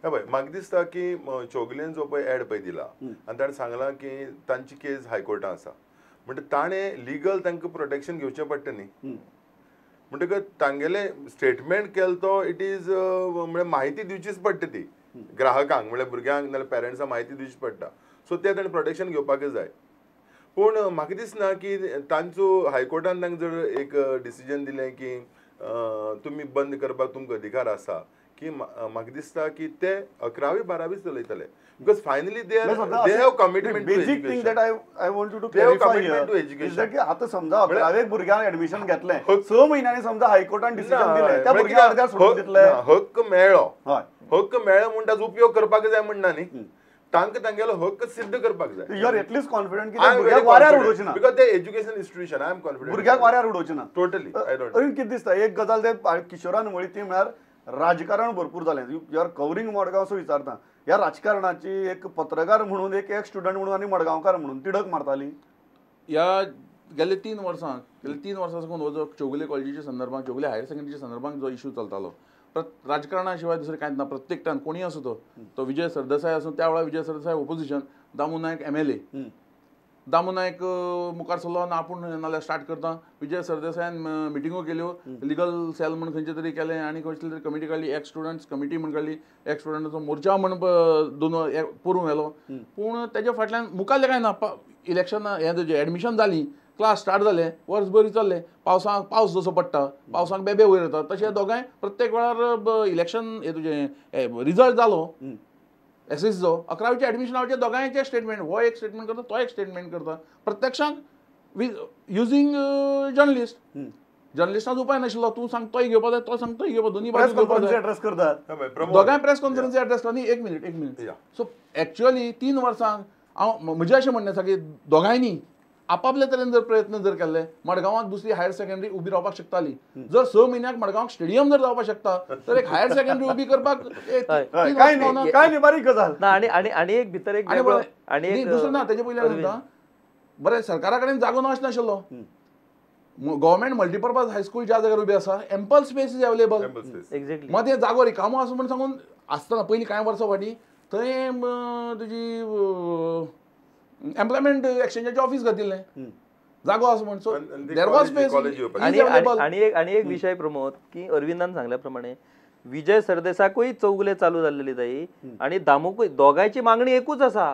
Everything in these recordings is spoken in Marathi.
पळय म्हाका दिसता की चौगुलेन जो पळय एड पळय दिला आनी ताणें सांगलां की तांची केस हायकोर्टान आसा म्हणजे ताणें लिगल तांकां प्रोटेक्शन घेवचें पडटा न्ही म्हणटकच तांगेले स्टेटमेंट केलो तो इट इज म्हणजे माहिती दिवचीच पडटा ती ग्राहकांक म्हणजे भुरग्यांक नाल्यार पेरंट्सांक माहिती दिवची पडटा सो ते ताणें प्रोटेक्शन घेवपाकच जाय पूण म्हाका दिसना की तांचो हायकोर्टान तांकां जर एक डिसिजन दिलें की तुमी बंद करपाक तुमकां अधिकार आसा की म्हाका दिसता की ते 11वी-12वी चलयतले because finally they have commitment to basic thing that I want you to clarify here is that की आता समजा 11वी भुरग्यांक ऍडमिशन घेतलें 6 महिन्यांनी समजा हायकोर्टान डिसिजन दिलें त्या भुरग्यांक अर्ध्यार सोडून दितले हक्क मेळ्ळो म्हणून ताचो उपयोग करपाक जाय म्हणना न्ही तांकां तांगेलो हक्क सिद्ध करपाक जाय यू आर एटलीस्ट कॉन्फिडंट की भुरग्यांक वाऱ्यार उडोवचे ना बिकॉज ते education institution I am confident भुरग्यांक वाऱ्यार उडोवचे ना टोटली आय डोंट कितें दिसता एक गजाल ते किशोरान म्हळी ती म्हळ्यार राजकारण भरपूर जालें you are covering Madgaon so विचारता ह्या राजकारणाची एक पत्रकार म्हणून एक स्टुडंट म्हणून आनी मडगांवकार म्हणून तिडक मारताली ह्या गेले 3 वर्सां साकून हो जो चौगुले कॉलेजीच्या संदर्भात चौगुले हायर सेकंडरीच्या संदर्भात जो इश्यू चलतालो राजकारणा शिवाय दुसरें कांयच ना प्रत्येक टायम कोणी आसूं तो विजय सरदेसाय आसूं त्या वेळार विजय सरदेसाय ओपोजिशन दामू नायक MLA दामू नायक मुखार सरलो आनी आपूण नाल्यार स्टार्ट करता विजय सरदेसायान मिटिंगो केल्यो लिगल सेल म्हण खंयचे तरी केलें आनी खंयची तरी कमिटी काडली एक स्टुडंट्स कमिटी म्हण काडली एक स्टुडंटाचो मोर्चा म्हण दोन पुरून व्हेलो पूण तेज्या फाटल्यान मुखारलें कांय ना इलेक्शन हें तेजें एडमिशन जाली क्लास स्टार्ट जाले वर्स बरी चल्ले पावस जसो पडटा पावसाक बेबे वयर येता तशें दोगांय प्रत्येक वेळार इलेक्शन हें तुजें रिजल्ट जालो SSCचो 11वीच्या एडमिशनाचे दोगांयचे स्टेटमेंट हो एक स्टेटमेंट करता तो एक स्टेटमेंट करता प्रत्यक्षांत युजींग जर्नलिस्टांचो उपाय नाशिल्लो तूं सांग तोय घेवपा जाय तो सांग तोय घेवपा दोनी बाजू एड्रेस करतात दोगांय प्रेस कॉन्फरन्सी एड्रेस करता एक मिनिट सो एक्चुअली 3 वर्सांक हांव म्हजें अशें म्हणणें आसा की दोगांयनी आपापल्या तरेन जर प्रयत्न जर केले मडगांवांत दुसरी हायर सेकंडरी उबी रावपाक शकताली जर 6 म्हयन्याक मडगांवाक स्टेडियम जर जावपाक शकता तर एक हायर सेकंडरी उबी करपाक काय नाही बारीक गजाल ना आनी एक भितर एक आनी एक दुसरें ना तेजे पयलीं म्हणटा बरें सरकारा कडेन जागो नाशिल्लो गव्हर्मेंट मल्टीपर्पज हायस्कूल ज्या जाग्यार उबी आसा ample space is available exactly मग ते जागो रिकामो आसा म्हण सांगून आसतना पयलीं कांय वर्सां फाटीं थंय तुजी एम्प्लॉयमेंट एक्सचेंजाचें ऑफिस घातिल्लें जागो आसा म्हण सो देर वॉज स्पेस आनी एक विशय प्रमोद की अरविंदान सांगल्या प्रमाणे विजय सरदेसाकूय चौगुले चालू जाल्लेली जाय आनी दामूकूय दोगांयची मागणी एकूच आसा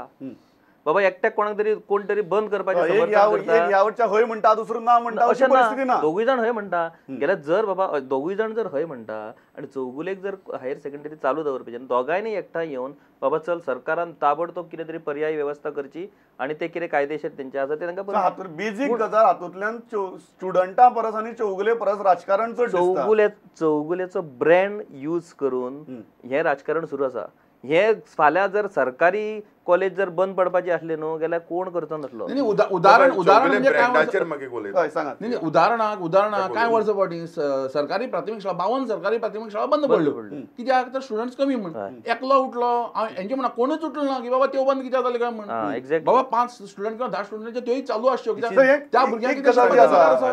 बाबा एकट्याक कोणाक तरी कोण तरी बंद करपाचें हय म्हणटा दुसरो ना म्हणटा अशी परिस्थिती ना दोगूय जाण हय म्हणटा गेल्यार जर बाबा दोगूय जाण जर हय म्हणटा आनी चौगुलेक जर हायर सेकंडरी चालू दवरपाचें दोगांयनी एकठांय येवन बाबा चल सरकारान ताबडतोब कितें तरी पर्यायी व्यवस्था करची आनी ते कितें कायदेशीर तेंचे आसा ते तांकां बेजीक गजाल हातूंतल्यान स्टुडंटां परस आनी चौगुले परस राजकारण चड चौगुलेचो ब्रँड यूज करून हें राजकारण सुरू आसा हे फाल्यां जर सरकारी कॉलेज जर बंद पडपाचे असले न्हू जाल्यार कोण करचो नासलो उदाहरण म्हणजे उदाहरणाक कांय वर्सां फाटीं सरकारी प्राथमीक शाळा 52 सरकारी प्राथमीक शाळा बंद पडल्यो कित्याक तर स्टुडंट्स कमी म्हण एकलो उठलो हेंचे म्हणा कोणूच उठलो ना की बाबा त्यो बंद कित्याक जाले काय म्हण बाबा 5 स्टुडंट किंवा 10 स्टुडंटांचे त्योय चालू आसच्यो त्या भुरग्यांक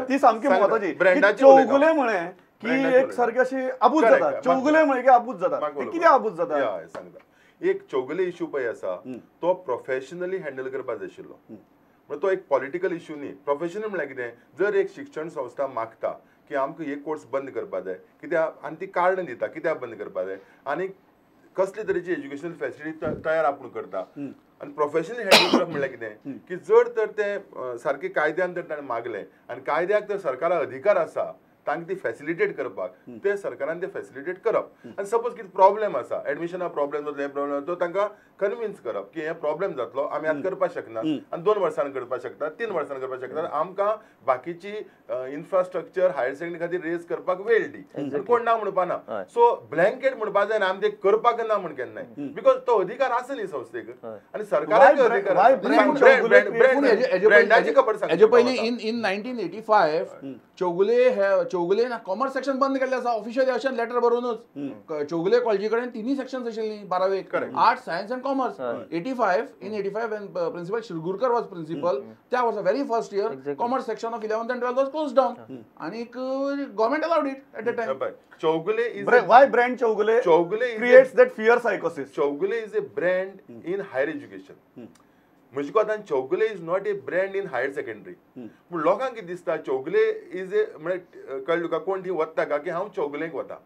ती सामकी महत्वाची चौगुले म्हणे की एक सारखी अशी आबूज जाता चौगुले म्हणे की आबूज जाता कित्याक आबूज जाता सांगता एक चौगुले इश्यू पळय आसा तो प्रोफेशनली हँडल करपाक जाय आशिल्लो म्हणजे तो एक पॉलिटिकल इश्यू न्ही प्रोफेशनल म्हळ्यार कितें जर एक शिक्षण संस्था मागता की आमकां एक कोर्स बंद करपाक जाय कित्याक आनी ती कारण दिता कित्याक बंद करपाक जाय आनी कसले तरेची एज्युकेशनल फॅसिलिटी तयार आपूण करता आनी प्रोफेशनली हँडल करप म्हळ्यार कितें की जर तर ते सारके कायद्यान तर ताणें मागले आनी कायद्याक तर सरकाराक अधिकार आसा तांकां ती फॅसिलिटेट करपाक ते सरकारान ते फॅसिलिटेट करप आनी सपोज कितें प्रॉब्लेम आसा एडमिशना प्रॉब्लेम जातलो हे प्रॉब्लेम तो तांकां कन्विन्स करप की हे प्रॉब्लेम जातलो आमी आतां करपाक शकना आनी 2 वर्सांनी करपाक शकता 3 वर्सांनी करपाक शकता आमकां बाकीची इन्फ्रास्ट्रक्चर हायर सेकंडरी खातीर रेज करपाक वेळ दी कोण ना म्हणपा ना सो ब्लँकेट म्हणपा जाय आमी ते करपाक ना म्हण केन्नाय बिकॉज तो अधिकार आसा न्ही संस्थेक आनी सरकाराक अधिकार ब्रँडाची खबर सांग हेजे पयलीं इन 1985 चौगुले चौगुले ना कॉमर्स सेक्शन बंद केल्लें आसा ऑफिशियल अशें लेटर बरोवनूच चौगुले कॉलेजी कडेन तिनी सेक्शन्स आशिल्लीं 12वेक arts science and commerce 85 when principal Shirgurkar was principal त्या वर्सा very first year commerce section of 11th and 12th was close down आणि government allowed it at the time. Chougule is why brand Chougule creates that fear psychosis? Chougule is a brand in higher education. म्हजे कोतान Chougule is not a brand in higher secondary. पूण लोकांक कितें दिसता चौगुले इज ए म्हणजे कळ्ळें तुका कोण थंय वता का की हांव चौगुलेक वता.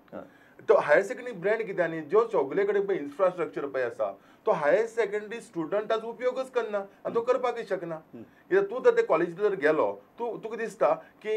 तो हायर सेकंडरी ब्रँड कितें आनी जो चौगुले कडेन पळय इन्फ्रास्ट्रक्चर पळय आसा तो हायर सेकंडरी स्टुडंटाचो उपयोगच करना आनी तो करपाकय शकना. कित्याक तूं जर ते कॉलेजींत जर गेलो तुका दिसता की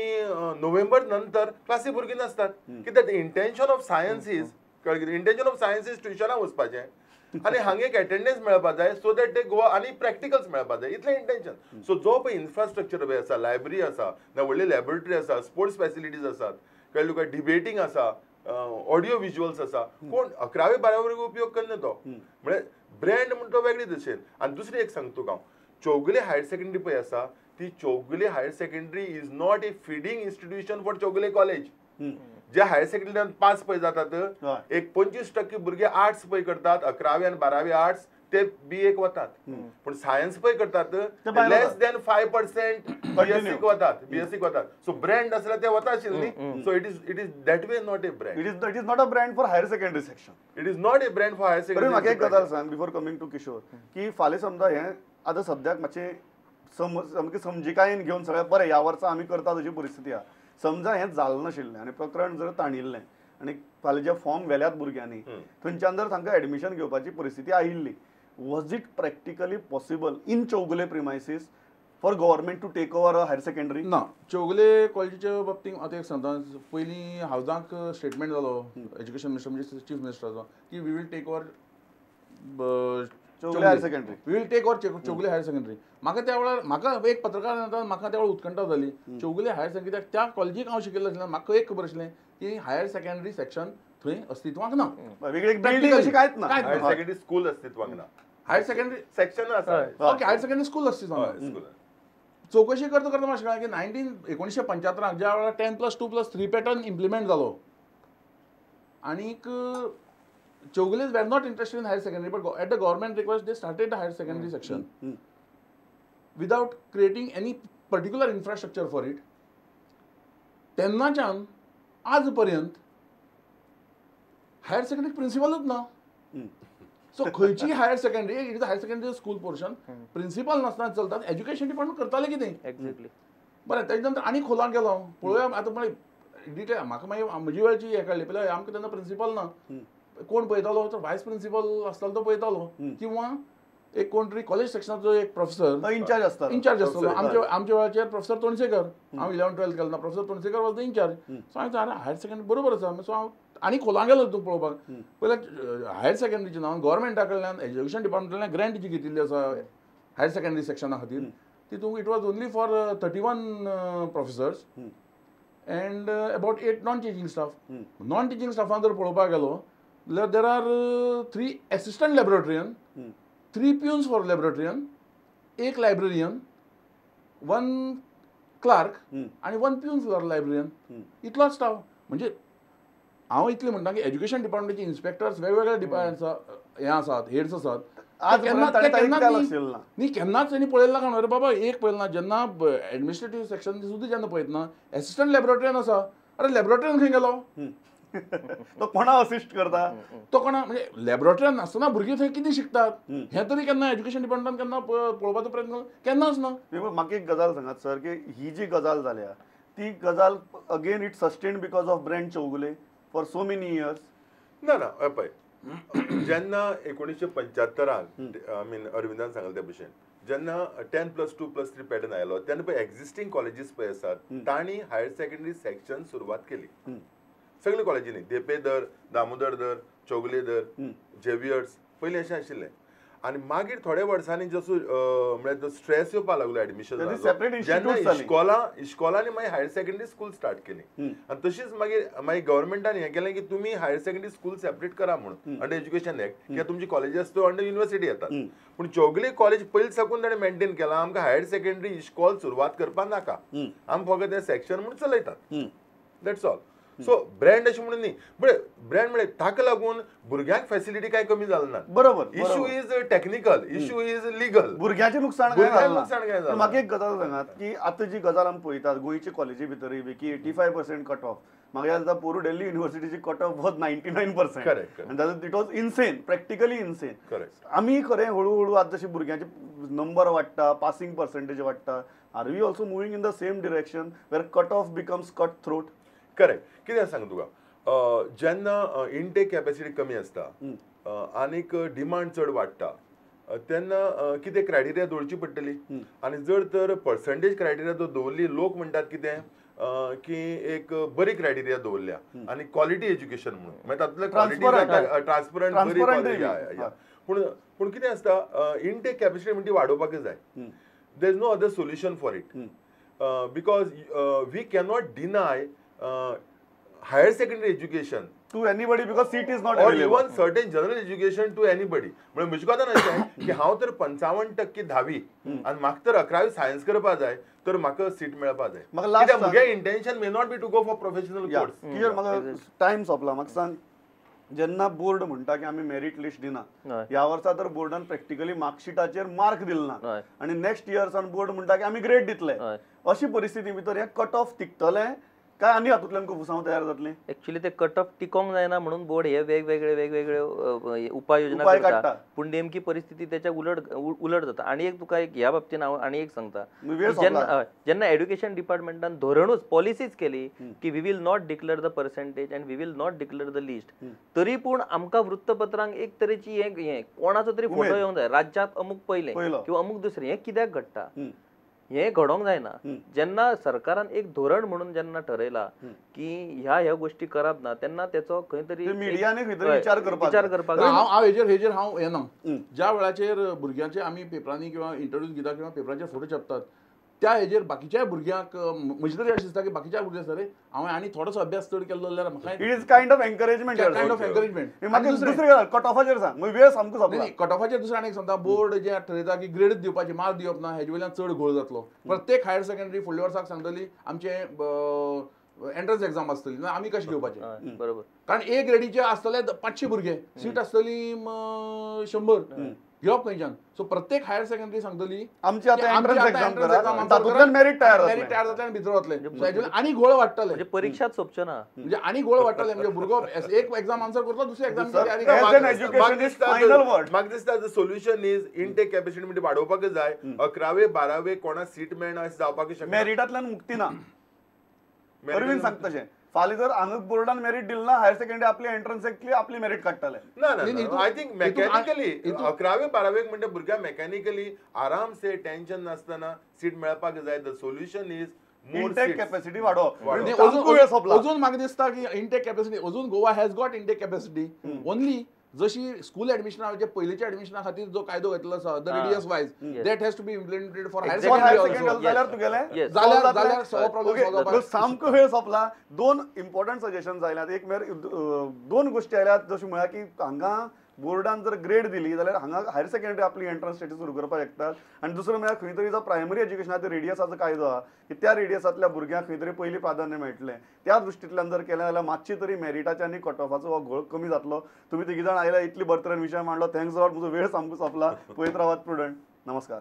नोव्हेंबर नंतर क्लासी भुरगीं नासतात. कित्याक इंटेन्शन ऑफ सायन्स इज कळ्ळें इंटेन्शन ऑफ सायन्स इज ट्युशनाक वचपाचें आणि हांगा एक अटेंडन्स मेळपाक जाय सो दॅट ते गोवा आणि प्रॅक्टिकल्स मेळपाक जाय इतलें इंटेन्शन. सो जो पळय इन्फ्रास्ट्रक्चर पळय आसा लायब्ररी आसा ना व्हडली लॅबोरेटरी आसा स्पोर्ट्स फॅसिलिटीज आसात कळ्ळें तुका डिबेटींग आसा ऑडियो विज्युअल्स आसा कोण 11वी 12वी उपयोग करना तो म्हणजे ब्रँड म्हणटा तो वेगळी तशें. आनी दुसरी एक सांगता तुका हांव चौगुले हायर सेकंडरी पळय आसा ती Chowgule higher secondary is not a feeding institution for Chowgule college. जे हायर सेकंडरींत 5 पळय जातात एक 25% भुरगे आर्ट्स पळय करतात 11वी आनी 12वी आर्ट्स ते BA वतात. पण सायन्स पळय करतात लेस दॅन 5% BSc वतात. सो ब्रँड आसल्यार ते वता आशिल्ली. So it is that way not a brand. It is not a brand for higher secondary section. It is not a brand for higher secondary. म्हाका एक गजाल सांग बिफोर कमिंग टू किशोर की फाल्यां समजा हें आतां सद्याक मातशें सामकें समजिकायेन घेवन सगळें बरें ह्या वर्सा आमी करतात अशी परिस्थिती आहा. समजा हें जालें नाशिल्लें आनी प्रकरण जर ताणिल्लें आनी फाल्यां जे फॉर्म व्हेल्यात भुरग्यांनी थंयच्यान जर तांकां एडमिशन घेवपाची परिस्थिती आयिल्ली was it practically possible in Chougule premises for government to take over a higher secondary? ना चौगुले कॉलेजीच्या बाबतींत आतां एक सांगता पयलीं हावजांक स्टेटमेंट जालो एज्युकेशन मिनिस्टर म्हणजे चीफ मिनिस्टराचो की we will take over Chougule higher secondary. We will take over Chougule higher secondary. म्हाका त्या वेळार म्हाका एक पत्रकार येता म्हाका त्या वेळार उत्कंठा जाली चौगुले हायर सेकंडरी त्या कॉलेजीक हांव शिकिल्लो आशिल्ल्यान म्हाका एक खबर आशिल्लें की हायर सेकंडरी सेक्शन थंय अस्तित्वाक ना. वेगळी बिल्डिंग अशी कांयच ना. हायर सेकंडरी स्कूल अस्तित्वाक ना. हायर सेकंडरी सेक्शन आसा. ओके हायर सेकंडरी स्कूल अस्तित्वाक ना. चौकशी करता करता मातशें कळ्ळें की 1975 ज्या वेळार 10+2+3 पॅटर्न इम्प्लिमेंट जालो आनीक Chougules were not interested in higher secondary but at the government request they started the higher secondary section without creating any particular infrastructure for it. तेन्नाच्यान आज पर्यंत हायर सेकंडरी प्रिन्सिपलूच ना. सो खंयची higher secondary it is higher secondary school portion principal नासतना चलतात एज्युकेशन डिपार्टमेंट करताले कितें एक्झॅक्टली. बरें तेजे नंतर आनी खोलाक गेलो पळोवया आतां म्हणजे डिटेल म्हाका मागीर म्हजी वेळची हें कळ्ळी पळय आमकां तेन्ना प्रिन्सिपल ना कोण पळयतालो तर व्हायस प्रिन्सिपल आसतालो तो पळयतालो किंवा एक कोण तरी कॉलेज सेक्शनाचो एक प्रोफेसर इंचार्ज आसतालो. आमच्या वेळाचेर प्रोफेसर तोणसेकर हांव 11th-12th केलें ना professor Tonsekar was the incharge. So हांवें अरे हायर सेकंडरी बरोबर आसा. सो हांव आनी खोलाक गेलो तूं पळोवपाक पयल्या हायर सेकंडरीचें नांव गव्हर्मेंटा कडल्यान एज्युकेशन डिपार्टमेंटान ग्रँट जी घेतिल्ली आसा हायर सेकंडरी सेक्शना खातीर तितूंत it was only for 31 professors and about 8 non teaching staff. Non teaching स्टाफान जर पळोवपाक गेलो जाल्यार there are 3 assistant laboratorian 3 peons for laboratorian 1 librarian 1 clerk आनी 1 प्युन फॉर लायब्ररियन इतलो स्टाफ. म्हणजे हांव इतलें म्हणटा की एज्युकेशन डिपार्टमेंटचे इन्स्पेक्टर्स वेगवेगळ्या हें आसात हेड्स आसात केन्नाच तेणी पळयलें ना अरे बाबा एक पळयलें ना. जेन्ना एडमिनिस्ट्रेटीव सेक्शन सुद्दां जेन्ना पळयतना एसिस्टंट लॅबोरेटरियन आसा अरे लॅबोरेटरियन खंय गेलो तो कोणा असिस्ट करता तो कोणा म्हणजे लॅबोरेटरियन नासतना भुरगीं थंय कितें शिकतात हें तरी केन्ना एज्युकेशन डिपार्टमेंटान केन्ना पळोवपाचो प्रयत्न केन्नाच ना. म्हाका एक गजाल सांगात सर की ही जी गजाल जाल्या ती गजाल again it sustained because of brand Chowgule for so many years. ना पळय जेन्ना 1975 आय मीन अरविंदान सांगलें त्या भशेन जेन्ना 10+2+3 पॅटर्न आयलो तेन्ना पळय एक्झिस्टींग कॉलेजीस पळय आसात तांणी हायर सेकंडरी सेक्शन सुरवात केली सगळ्या कॉलेजींनी देपेदर दामोदर चौगुलेदर झेवियर्स पयलीं अशें आशिल्लें. आनी मागीर थोड्या वर्सांनी जसो म्हणजे स्ट्रेस येवपाक लागलो एडमिशन जेन्ना इश्कॉलांनी मागीर हायर सेकंडरी स्कूल स्टार्ट केली आनी तशीच मागीर गव्हर्मेंटान हें केलें की तुमी हायर सेकंडरी स्कूल सेपरेट करा म्हणून अंडर एज्युकेशन एक्ट कित्याक तुमची कॉलेजी आसा त्यो अंडर युनिवर्सिटी येतात. पूण चौगुले कॉलेज पयलीं साकून ताणें मेंटेन केलां आमकां हायर सेकंडरी इश्कॉल सुरवात करपाक नाका आमी फकत हें सेक्शन म्हूण चलयतात. That's all. सो ब्रँड अशें म्हणून न्ही, बट ब्रँड म्हणजे ताका लागून भुरग्यांक फॅसिलिटी काय कमी जाल ना. बरोबर issue is technical, issue is legal. भुरग्याचें नुकसाण काय भुरग्यांक नुकसाण काय जालें. जालां. म्हाका एक गजाल सांगात की आतां जी गजाल आमी पळयतात गोंयचे कॉलेजी भितरय बी की 85% कट ऑफ. म्हाका याद जाता पोरू दिल्ली युनिव्हर्सिटीची कट ऑफ वॉज 99%. Correct. आनी it was insane, practically insane. Correct. आमी खरें हळू आतां जशें भुरग्यांचे नंबर वाडटा, पासिंग पर्संटेज वाडटा, are we also moving in the same direction where cut off becomes cut throat. Correct. कितें सांग तुका, जेन्ना इनटेक कॅपॅसिटी कमी आसता आनीक डिमांड चड वाडटा तेन्ना कितें क्रायटेरिया दवरची पडटली. आनी जर तर पर्संटेज क्रायटेरिया जर दवरली, लोक म्हणटात कितें की एक बरी क्रायटेरिया दवरल्या आनी क्वालिटी एज्युकेशन म्हणून मागीर तातूंतले क्वालिटी ट्रान्सपरंट बरी क्वालिटी. पूण कितें आसता, इनटेक कॅपॅसिटी म्हणटी वाडोवपाकच जाय. There is no other solution for it because we cannot deny higher secondary education to anybody because seat is not or available. even certain general education to anybody. म्हणजे म्हजे कोतान अशें की हांव तर 55% धावी आनी म्हाका तर 11वी सायन्स करपा जाय तर म्हाका सीट मेळपा जाय. कित्याक म्हगे intention may not be to go for professional course. Clear. म्हाका टायम सोंपला. म्हाका सांग, जेन्ना बोर्ड म्हणटा की आमी मेरिट लिस्ट दिना, ह्या वर्सा तर बोर्डान प्रॅक्टिकली मार्कशिटाचेर मार्क दिलना आनी नेक्स्ट इयर्सान बोर्ड म्हणटा की आमी ग्रेड दितले. अशी परिस्थिती भितर हे कट ऑफ टिकतले काय आनी हातूंतल्यान फुसांव तयार जातले. ऍक्च्युली ते कट ऑफ टिकोंक जायना म्हणून बोर्ड हे वेगवेगळे उपाययोजना करता, पूण नेमकी परिस्थिती त्याच्या उलट जाता. आणि एक तुका एक ह्या बाबतीन हांव आणि एक सांगता, जेन्ना एड्युकेशन डिपार्टमेंटान धोरणूच पॉलिसीच केली की we will not declare the percentage and we will not declare the list, तरी पूण आमकां वृत्तपत्रांक एक तरेची हे कोणाचो तरी फोटो येवंक जाय राज्यात अमुक पयले किंवा अमुक दुसरे. हे कित्याक घडटा? हे घडोंक जायना. जेन्ना सरकारान एक धोरण म्हणून जेन्ना ठरयला की ह्या गोष्टी करप ना, तेन्ना त्याचो खंय तरी मिडियाने विचार करपाक हांव हेजेर हांव येना. ज्या वेळाचेर भुरग्यांचे आमी पेपरांनी किंवा इंटरव्यूज घेता किंवा पेपराचेर फोटो छापतात, त्या हेजेर बाकीच्या भुरग्यांक म्हजे तरी अशें दिसता की बाकीच्या भुरग्यांक सर हांवें आनी थोडोसो अभ्यास चड केल्लो जाल्यार म्हाका it is kind of encouragement. म्हाका दुसरी गजाल कट ऑफाचेर सांग. वेळ सामको सोंपला. कट ऑफाचेर दुसरें आनी एक सांगता, बोर्ड जे ठरयता की ग्रेडच दिवपाची, मार्क दिवप ना, हेजे वयल्यान चड घोळ जातलो. प्रत्येक हायर सेकंडरी फुडल्या वर्साक सांगतली आमचे एंट्रन्स एग्जाम आसतली, आमी कशें घेवपाचें. बरोबर. कारण ए ग्रेडीचे आसतले 500 भुरगे, सीट आसतली 100 घेवप खंयच्यान. सो प्रत्येक हायर सेकंडरी सांगतली आमची आतां एंट्रन्स एक्झाम करा, तातूंतल्यान मेरिट तयार जातले आनी भितर वतले. सो हेजे आनी घोळ वाडटले, म्हणजे परीक्षाच सोंपच्यो ना, म्हणजे आनी घोळ वाडटले. म्हणजे भुरगो एक एग्जाम आन्सर करतलो, दुसरी एग्जाम म्हाका दिसता the solution is intake capacity म्हणजे वाडोवपाकच जाय. 11वे 12वे कोणाक सीट मेळना अशें जावपाक शकना. मेरिटांतल्यान मुक्ती ना. अरविंद सांगता तशें फाल्यां जर हांगा बोर्डान मेरिट दिल ना, हायर सेकंडरी आपली एंट्रन्स आपली मेरिट काडटले ना. आय थिंक मेकॅनिकली 11वे 12वेक म्हणजे भुरग्यांक मेकॅनिकली आराम से टेन्शन नासतना सीट मेळपाक जाय. The solution is intake capacity वाडोवप. अजून म्हाका दिसता की इनटेक कॅपॅसिटी अजून Goa has got intake capacity only जशी स्कूल एडमिशनाचे पयलींच्या एडमिशना खातीर जो कायदो घेतलो आसा the radius wise that has to be implemented for higher secondary जाल्यार तुगेले जाल्यार सगळो प्रॉब्लेम सामको वेळ सोंपला. 2 इम्पॉर्टंट सजेशन्स आयल्यात. एक म्हळ्यार 2 गोश्टी आयल्यात जशी म्हळ्यार की हांगा बोर्डान जर ग्रेड दिली जाल्यार हांगा हायर सेकंडरी आपली एंट्रन्स स्टेटी सुरू करपाक शकतात. आनी दुसरो म्हळ्यार खंय तरी जो प्रायमरी एज्युकेशनाचो रेडियसाचो कायदो आहा की त्या रेडियसांतल्या भुरग्यांक खंय तरी पयलीं प्राधान्य मेळटलें. त्या दृश्टींतल्यान जर केलें जाल्यार मातशी तरी मेरिटाच्या आनी कट ऑफाचो हो घोळ कमी जातलो. तुमी तिगी जाण आयल्या, इतली बरे तरेन विशय मांडलो. Thanks lot. म्हजो वेळ सामको सोंपला. पळयत रावात प्रुडंट. नमस्कार.